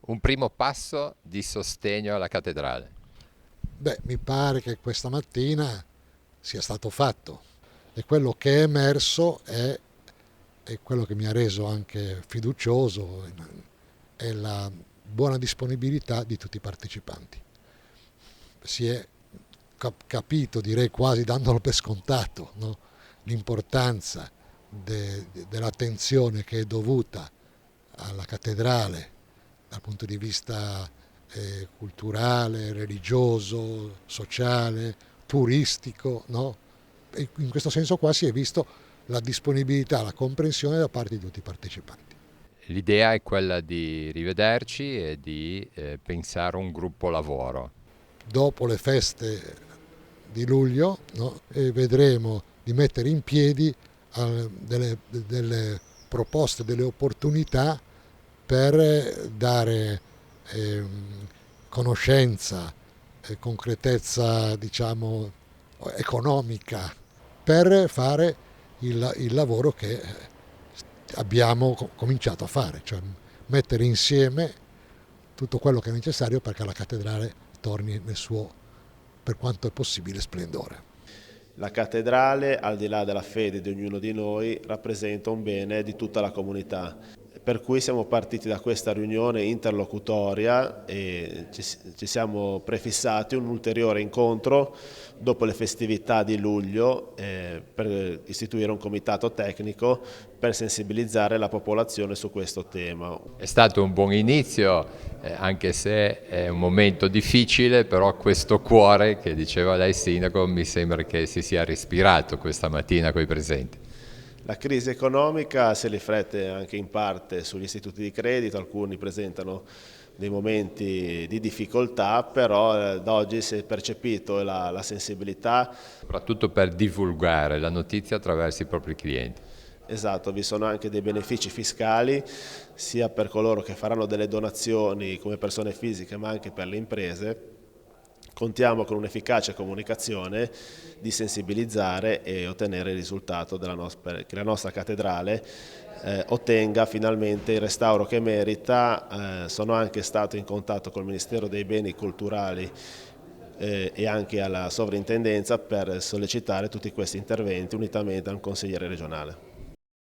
Un primo passo di sostegno alla cattedrale. Beh, mi pare che questa mattina sia stato fatto e quello che è emerso è quello che mi ha reso anche fiducioso, è la buona disponibilità di tutti i partecipanti. Si è capito, direi quasi dandolo per scontato, no? L'importanza dell'attenzione che è dovuta alla cattedrale dal punto di vista culturale, religioso, sociale, turistico, no? E in questo senso qua si è visto la disponibilità, la comprensione da parte di tutti i partecipanti. L'idea è quella di rivederci e di pensare un gruppo lavoro. Dopo le feste di luglio, no? E vedremo di mettere in piedi delle proposte, delle opportunità per dare conoscenza, concretezza, diciamo, economica, per fare il lavoro che abbiamo cominciato a fare, cioè mettere insieme tutto quello che è necessario perché la cattedrale torni nel suo, per quanto è possibile, splendore. La cattedrale, al di là della fede di ognuno di noi, rappresenta un bene di tutta la comunità. Per cui siamo partiti da questa riunione interlocutoria e ci siamo prefissati un ulteriore incontro dopo le festività di luglio per istituire un comitato tecnico per sensibilizzare la popolazione su questo tema. È stato un buon inizio, anche se è un momento difficile, però questo cuore che diceva lei sindaco mi sembra che si sia respirato questa mattina con i presenti. La crisi economica si riflette anche in parte sugli istituti di credito, alcuni presentano dei momenti di difficoltà, però da oggi si è percepito la sensibilità. Soprattutto per divulgare la notizia attraverso i propri clienti. Esatto, vi sono anche dei benefici fiscali sia per coloro che faranno delle donazioni come persone fisiche ma anche per le imprese. Contiamo con un'efficace comunicazione di sensibilizzare e ottenere il risultato che la nostra cattedrale ottenga finalmente il restauro che merita. Sono anche stato in contatto col Ministero dei Beni Culturali e anche alla sovrintendenza per sollecitare tutti questi interventi unitamente al consigliere regionale.